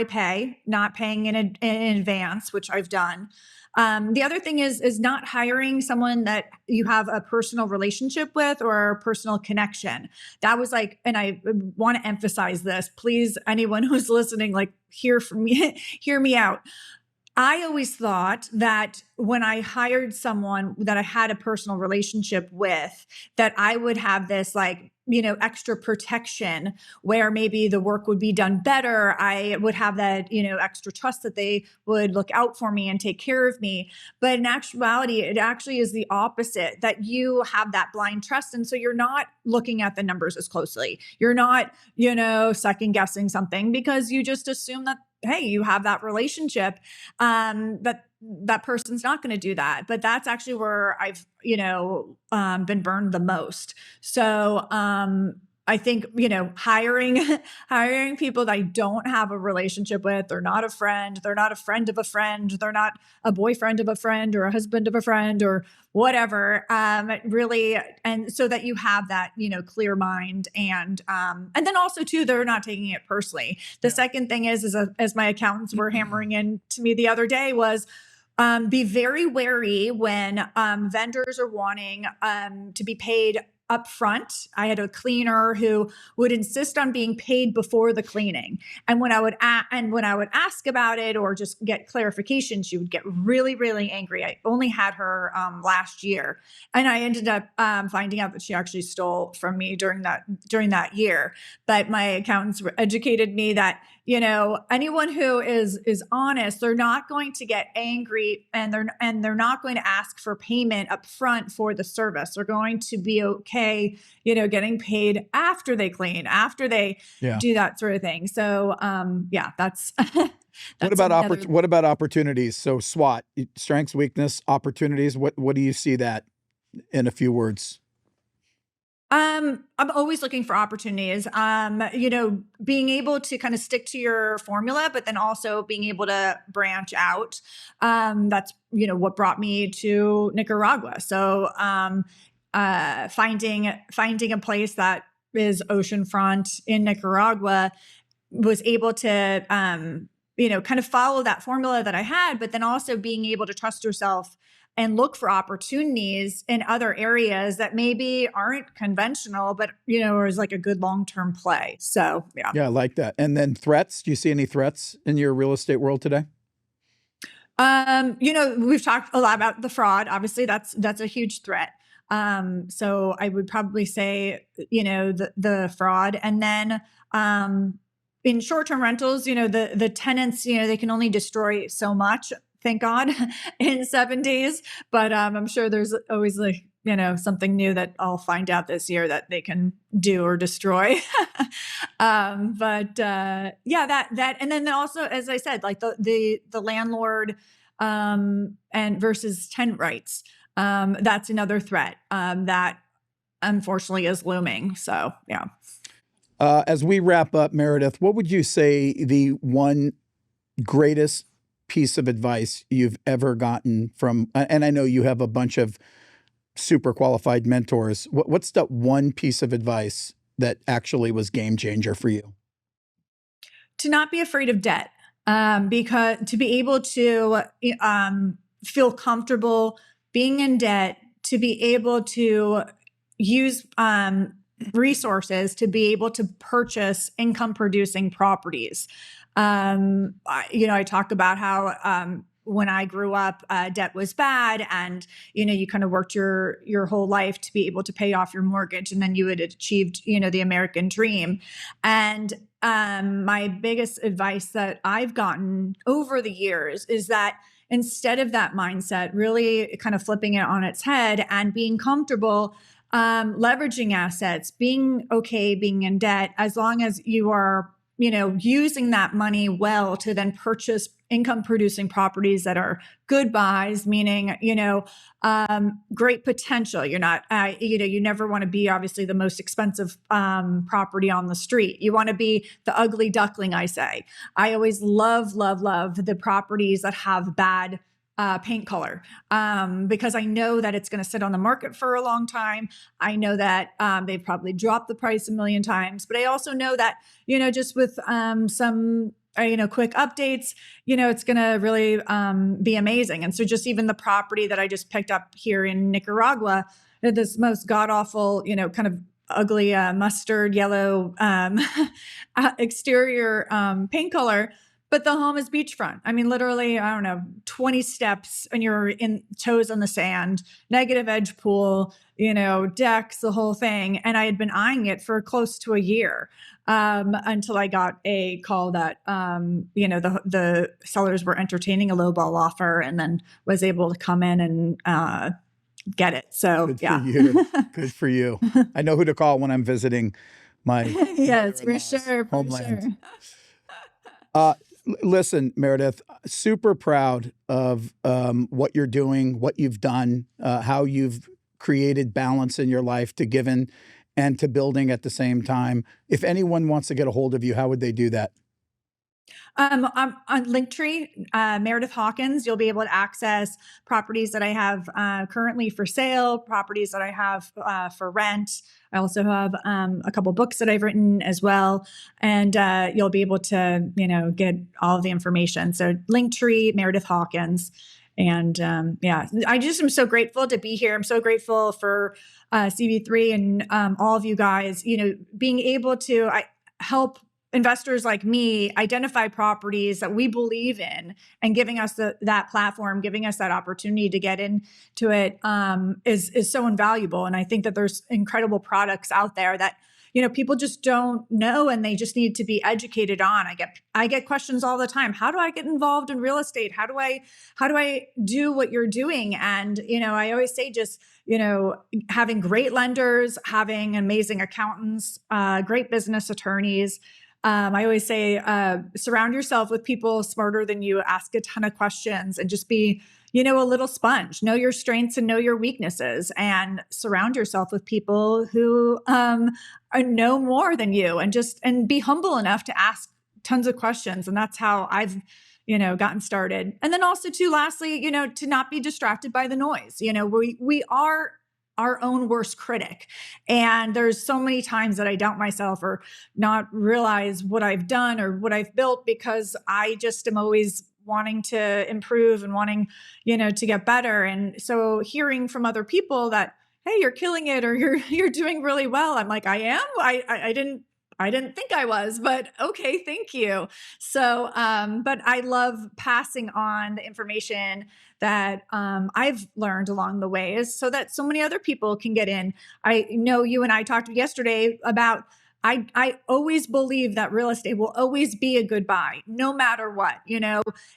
pay, not paying in advance, which I've done. The other thing is not hiring someone that you have a personal relationship with or a personal connection. That was like, and I want to emphasize this, please, anyone who's listening, like hear me out. I always thought that when I hired someone that I had a personal relationship with, that I would have this extra protection where maybe the work would be done better. I would have that, extra trust that they would look out for me and take care of me. But in actuality, it actually is the opposite, that you have that blind trust. And so you're not looking at the numbers as closely. You're not, second guessing something because you just assume that, hey, you have that relationship, that person's not going to do that. But that's actually where I've, been burned the most. So, I think, hiring people that I don't have a relationship with, they're not a friend, they're not a friend of a friend, they're not a boyfriend of a friend or a husband of a friend or whatever, really. And so that you have that, clear mind and then also too, they're not taking it personally. The second thing is as my accountants were hammering in to me the other day was, be very wary when vendors are wanting to be paid upfront. I had a cleaner who would insist on being paid before the cleaning, and when I would ask about it or just get clarification, she would get really, really angry. I only had her last year, and I ended up finding out that she actually stole from me during that year. But my accountants educated me that anyone who is honest, they're not going to get angry and they're not going to ask for payment up front for the service. They're going to be okay, getting paid after they clean, after they do that sort of thing. So, that's, that's what about opportunities? So SWOT, strengths, weakness, opportunities. What do you see that in a few words? I'm always looking for opportunities. Being able to kind of stick to your formula, but then also being able to branch out. That's, what brought me to Nicaragua. So, finding a place that is oceanfront in Nicaragua, was able to, kind of follow that formula that I had, but then also being able to trust yourself and look for opportunities in other areas that maybe aren't conventional, but, is like a good long-term play. So, yeah. Yeah, I like that. And then threats. Do you see any threats in your real estate world today? We've talked a lot about the fraud. Obviously, that's a huge threat. So I would probably say, the fraud. And then, in short-term rentals, the tenants, they can only destroy so much, thank God, in 7 days. But I'm sure there's always something new that I'll find out this year that they can do or destroy. That, and then also, as I said, like the landlord and versus tenant rights. That's another threat that unfortunately is looming. So, yeah. As we wrap up, Meredith, what would you say the one greatest piece of advice you've ever gotten from, and I know you have a bunch of super qualified mentors. What's the one piece of advice that actually was game changer for you? To not be afraid of debt, because to be able to feel comfortable being in debt, to be able to use resources to be able to purchase income producing properties. I talk about how when I grew up, debt was bad, and you kind of worked your whole life to be able to pay off your mortgage, and then you had achieved the American dream. And my biggest advice that I've gotten over the years is that instead of that mindset, really kind of flipping it on its head and being comfortable leveraging assets, being okay being in debt, as long as you are using that money well to then purchase income producing properties that are good buys, meaning, great potential. You're not, you never want to be obviously the most expensive property on the street. You want to be the ugly duckling, I say. I always love the properties that have bad paint color, because I know that it's going to sit on the market for a long time. I know that they've probably dropped the price a million times, but I also know that, just with some, quick updates, it's going to really be amazing. And so just even the property that I just picked up here in Nicaragua, this most god awful, kind of ugly mustard yellow exterior paint color. But the home is beachfront. I mean, literally, 20 steps and you're in toes on the sand, negative edge pool, decks, the whole thing. And I had been eyeing it for close to a year until I got a call that, the sellers were entertaining a lowball offer, and then was able to come in and get it. So, Good yeah. for you. Good for you. I know who to call when I'm visiting my yes, for sure. homeland. Sure. Listen, Meredith, super proud of what you're doing, what you've done, how you've created balance in your life to giving and to building at the same time. If anyone wants to get a hold of you, how would they do that? I'm on Linktree, Meredith Hawkins. You'll be able to access properties that I have currently for sale, properties that I have for rent. I also have a couple books that I've written as well, and you'll be able to, get all of the information. So Linktree, Meredith Hawkins, and I just am so grateful to be here. I'm so grateful for CV3 and all of you guys. Being able to help investors like me identify properties that we believe in, and giving us that platform, giving us that opportunity to get into it is so invaluable. And I think that there's incredible products out there that, people just don't know, and they just need to be educated on. I get questions all the time. How do I get involved in real estate? How do I do what you're doing? And, I always say just, having great lenders, having amazing accountants, great business attorneys. I always say, surround yourself with people smarter than you, ask a ton of questions, and just be, a little sponge. Know your strengths and know your weaknesses, and surround yourself with people who know more than you, and be humble enough to ask tons of questions. And that's how I've, gotten started. And then also too, lastly, to not be distracted by the noise. We are our own worst critic. And there's so many times that I doubt myself or not realize what I've done or what I've built, because I just am always wanting to improve and wanting, to get better. And so hearing from other people that, hey, you're killing it, or you're doing really well, I'm like, I am. I didn't think I was, but okay, thank you. So, but I love passing on the information that I've learned along the way, is so that so many other people can get in. I know you and I talked yesterday about, I always believe that real estate will always be a good buy, no matter what.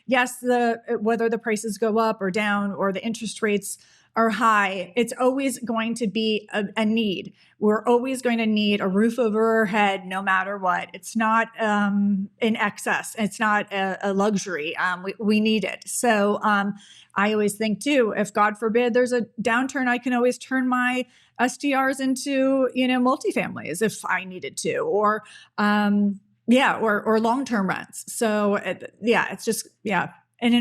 Yes, whether the prices go up or down or the interest rates are high, it's always going to be a need. We're always going to need a roof over our head, no matter what. It's not in excess. It's not a luxury. We need it. So I always think too, if God forbid there's a downturn, I can always turn my SDRs into, multifamilies if I needed to, or or long-term rents. So it's just, an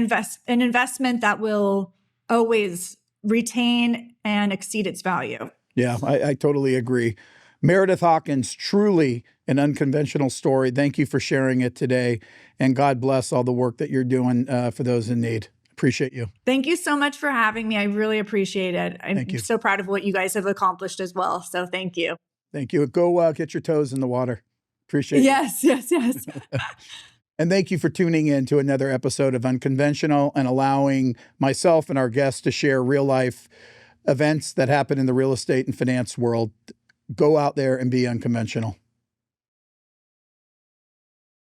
investment that will always retain and exceed its value. Yeah, I totally agree. Meredith Hawkins, truly an unconventional story. Thank you for sharing it today. And God bless all the work that you're doing for those in need. Appreciate you. Thank you so much for having me. I really appreciate it. I'm so proud of what you guys have accomplished as well. So thank you. Thank you. Go get your toes in the water. Appreciate it. Yes. And thank you for tuning in to another episode of Unconventional and allowing myself and our guests to share real life events that happen in the real estate and finance world. Go out there and be unconventional.